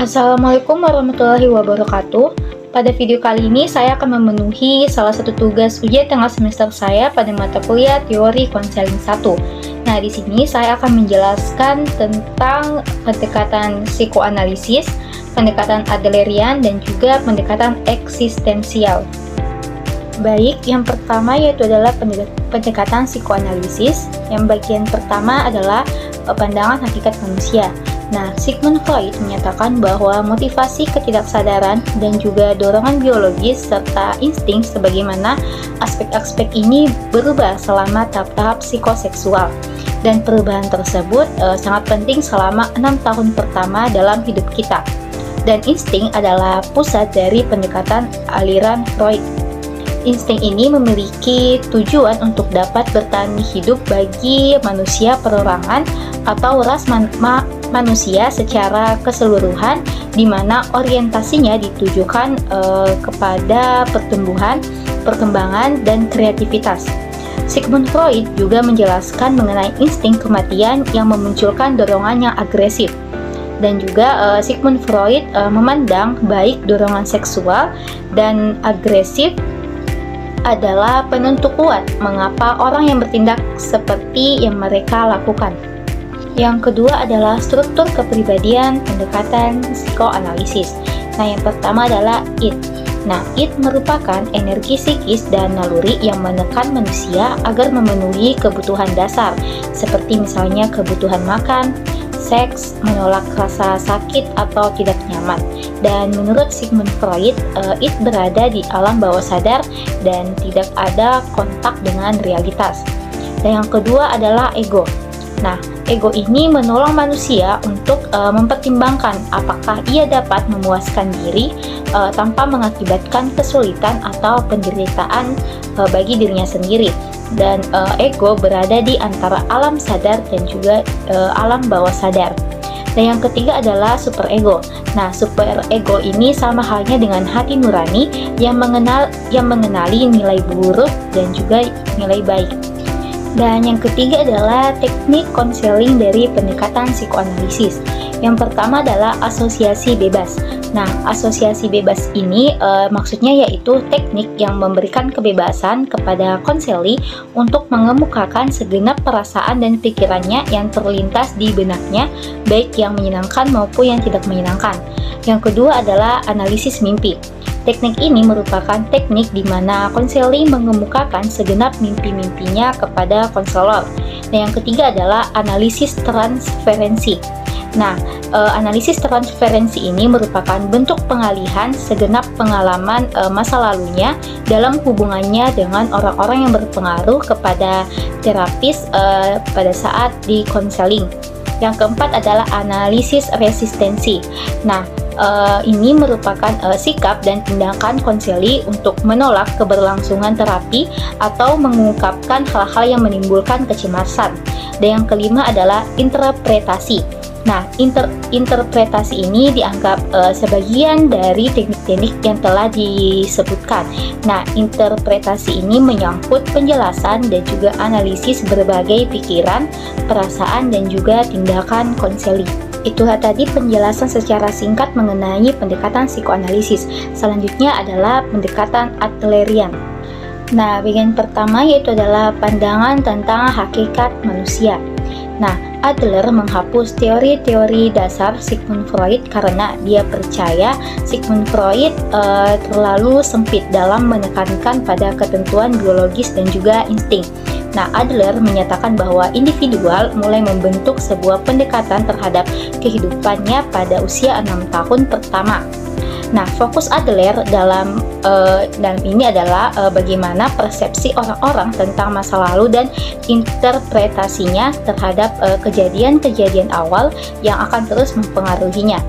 Assalamualaikum warahmatullahi wabarakatuh. Pada video kali ini saya akan memenuhi salah satu tugas ujian tengah semester saya pada mata kuliah Teori Konseling 1. Nah, di sini saya akan menjelaskan tentang pendekatan psikoanalisis, pendekatan Adlerian, dan juga pendekatan eksistensial. Baik, yang pertama yaitu adalah pendekatan psikoanalisis. Yang bagian pertama adalah pandangan hakikat manusia. Nah, Sigmund Freud menyatakan bahwa motivasi ketidaksadaran dan juga dorongan biologis serta insting sebagaimana aspek-aspek ini berubah selama tahap-tahap psikoseksual. Dan perubahan tersebut sangat penting selama 6 tahun pertama dalam hidup kita. Dan insting adalah pusat dari pendekatan aliran Freud. Insting ini memiliki tujuan untuk dapat bertahan hidup bagi manusia perorangan atau ras manusia secara keseluruhan, di mana orientasinya ditujukan kepada pertumbuhan, perkembangan, dan kreativitas. Sigmund Freud juga menjelaskan mengenai insting kematian yang memunculkan dorongan yang agresif. Dan juga Sigmund Freud memandang baik dorongan seksual dan agresif adalah penentu kuat mengapa orang yang bertindak seperti yang mereka lakukan. Yang kedua adalah struktur kepribadian pendekatan psikoanalisis. Nah, yang pertama adalah id. Nah, id merupakan energi psikis dan naluri yang menekan manusia agar memenuhi kebutuhan dasar, seperti misalnya kebutuhan makan, seks, menolak rasa sakit atau tidak nyaman. Dan menurut Sigmund Freud, id berada di alam bawah sadar dan tidak ada kontak dengan realitas. Dan yang kedua adalah ego. Nah, ego ini menolong manusia untuk mempertimbangkan apakah ia dapat memuaskan diri tanpa mengakibatkan kesulitan atau penderitaan bagi dirinya sendiri. Dan ego berada di antara alam sadar dan juga alam bawah sadar. Dan yang ketiga adalah superego. Nah, superego ini sama halnya dengan hati nurani yang mengenali nilai buruk dan juga nilai baik. Dan yang ketiga adalah teknik konseling dari pendekatan psikoanalisis. Yang pertama adalah asosiasi bebas. Nah, asosiasi bebas ini maksudnya yaitu teknik yang memberikan kebebasan kepada konseli untuk mengemukakan segenap perasaan dan pikirannya yang terlintas di benaknya, baik yang menyenangkan maupun yang tidak menyenangkan. Yang kedua adalah analisis mimpi. Teknik ini merupakan teknik di mana konseli mengemukakan segenap mimpi-mimpinya kepada konselor. Dan yang ketiga adalah analisis transferensi. Nah, analisis transferensi ini merupakan bentuk pengalihan segenap pengalaman masa lalunya dalam hubungannya dengan orang-orang yang berpengaruh kepada terapis pada saat di konseling. Yang keempat adalah analisis resistensi. Nah, ini merupakan sikap dan tindakan konseli untuk menolak keberlangsungan terapi atau mengungkapkan hal-hal yang menimbulkan kecemasan. Dan yang kelima adalah interpretasi. Nah, interpretasi ini dianggap sebagian dari teknik-teknik yang telah disebutkan. Nah, interpretasi ini menyangkut penjelasan dan juga analisis berbagai pikiran, perasaan, dan juga tindakan konseli. Itulah tadi penjelasan secara singkat mengenai pendekatan psikoanalisis. Selanjutnya adalah pendekatan Adlerian. Nah, bagian pertama yaitu adalah pandangan tentang hakikat manusia. Nah, Adler menghapus teori-teori dasar Sigmund Freud karena dia percaya Sigmund Freud terlalu sempit dalam menekankan pada ketentuan biologis dan juga insting. Nah, Adler menyatakan bahwa individual mulai membentuk sebuah pendekatan terhadap kehidupannya pada usia 6 tahun pertama. Nah, fokus Adler dalam ini adalah bagaimana persepsi orang-orang tentang masa lalu dan interpretasinya terhadap kejadian-kejadian awal yang akan terus mempengaruhinya.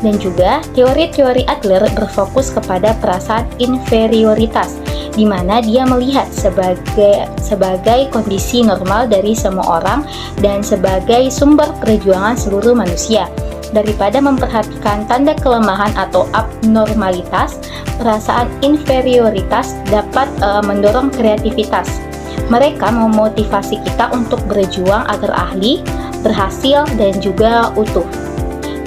Dan juga teori-teori Adler berfokus kepada perasaan inferioritas, di mana dia melihat sebagai kondisi normal dari semua orang dan sebagai sumber perjuangan seluruh manusia. Daripada memperhatikan tanda kelemahan atau abnormalitas, perasaan inferioritas dapat mendorong kreativitas. Mereka memotivasi kita untuk berjuang agar ahli, berhasil, dan juga utuh.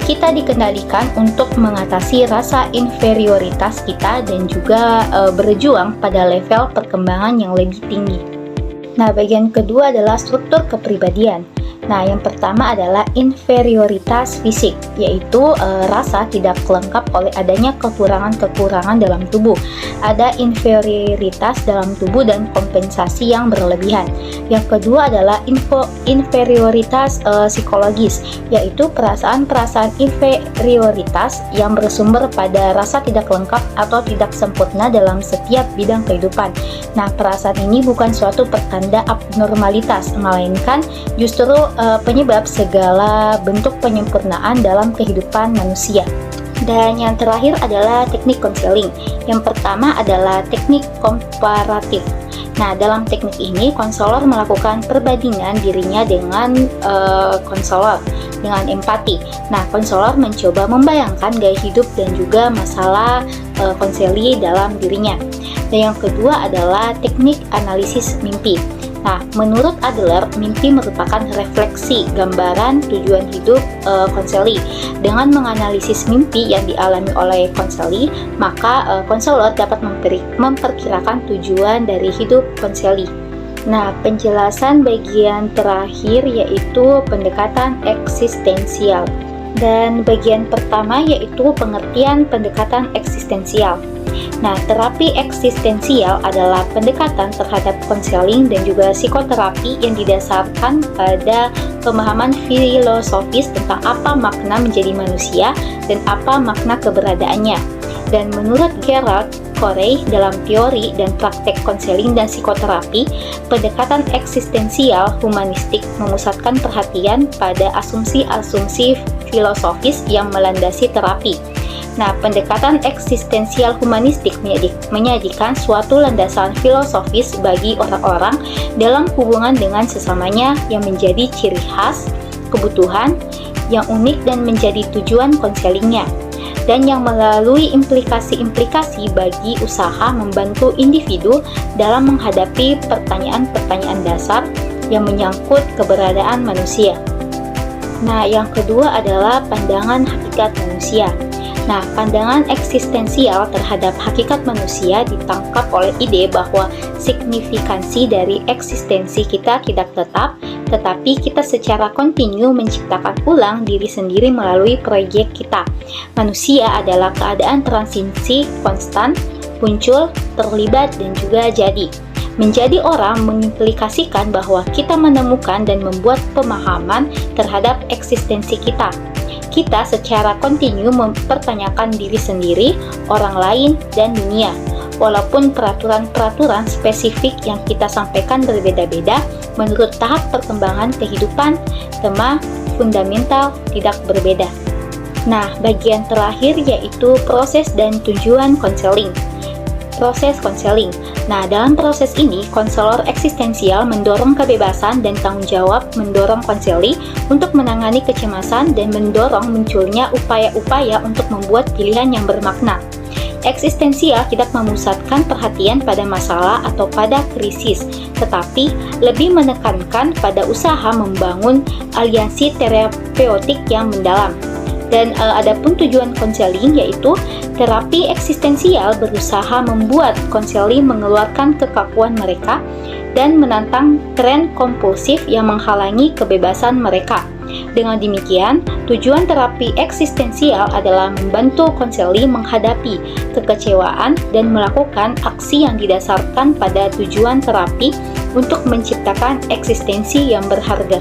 kita dikendalikan untuk mengatasi rasa inferioritas kita dan juga berjuang pada level perkembangan yang lebih tinggi. Nah, bagian kedua adalah struktur kepribadian. Nah, yang pertama adalah inferioritas fisik, yaitu rasa tidak lengkap oleh adanya kekurangan-kekurangan dalam tubuh. Ada inferioritas dalam tubuh dan kompensasi yang berlebihan. Yang kedua adalah inferioritas psikologis, yaitu perasaan-perasaan inferioritas yang bersumber pada rasa tidak lengkap atau tidak sempurna dalam setiap bidang kehidupan. Nah, perasaan ini bukan suatu pertanda abnormalitas, melainkan justru penyebab segala bentuk penyempurnaan dalam kehidupan manusia. Dan yang terakhir adalah teknik konseling. Yang pertama adalah teknik komparatif. Nah, dalam teknik ini konselor melakukan perbandingan dirinya dengan konselor dengan empati. Nah, konselor mencoba membayangkan gaya hidup dan juga masalah konseli dalam dirinya. Dan yang kedua adalah teknik analisis mimpi. Nah, menurut Adler, mimpi merupakan refleksi gambaran tujuan hidup konseli. Dengan menganalisis mimpi yang dialami oleh konseli, maka konselor dapat memperkirakan tujuan dari hidup konseli. Nah, penjelasan bagian terakhir yaitu pendekatan eksistensial. Dan bagian pertama yaitu pengertian pendekatan eksistensial. Nah, terapi eksistensial adalah pendekatan terhadap konseling dan juga psikoterapi yang didasarkan pada pemahaman filosofis tentang apa makna menjadi manusia dan apa makna keberadaannya. Dan menurut Gerald Corey, dalam teori dan praktek konseling dan psikoterapi, pendekatan eksistensial humanistik memusatkan perhatian pada asumsi-asumsi filosofis yang melandasi terapi. Nah, pendekatan eksistensial humanistik menyajikan suatu landasan filosofis bagi orang-orang dalam hubungan dengan sesamanya yang menjadi ciri khas, kebutuhan yang unik dan menjadi tujuan konselingnya, dan yang melalui implikasi-implikasi bagi usaha membantu individu dalam menghadapi pertanyaan-pertanyaan dasar yang menyangkut keberadaan manusia. Nah, yang kedua adalah pandangan hakikat manusia. Nah, pandangan eksistensial terhadap hakikat manusia ditangkap oleh ide bahwa signifikansi dari eksistensi kita tidak tetap, tetapi kita secara kontinu menciptakan ulang diri sendiri melalui proyek kita. Manusia adalah keadaan transisi konstan, muncul, terlibat, dan juga jadi. Menjadi orang mengimplikasikan bahwa kita menemukan dan membuat pemahaman terhadap eksistensi kita. Kita secara kontinu mempertanyakan diri sendiri, orang lain, dan dunia. Walaupun peraturan-peraturan spesifik yang kita sampaikan berbeda-beda, menurut tahap perkembangan kehidupan, tema fundamental tidak berbeda. Nah, bagian terakhir yaitu proses dan tujuan konseling. Proses konseling. Nah, dalam proses ini, konselor eksistensial mendorong kebebasan dan tanggung jawab mendorong konseli untuk menangani kecemasan dan mendorong munculnya upaya-upaya untuk membuat pilihan yang bermakna. Eksistensial tidak memusatkan perhatian pada masalah atau pada krisis, tetapi lebih menekankan pada usaha membangun aliansi terapeutik yang mendalam. Dan adapun tujuan konseling yaitu terapi eksistensial berusaha membuat konseli mengeluarkan kekakuan mereka dan menantang tren kompulsif yang menghalangi kebebasan mereka. Dengan demikian, tujuan terapi eksistensial adalah membantu konseli menghadapi kekecewaan dan melakukan aksi yang didasarkan pada tujuan terapi untuk menciptakan eksistensi yang berharga.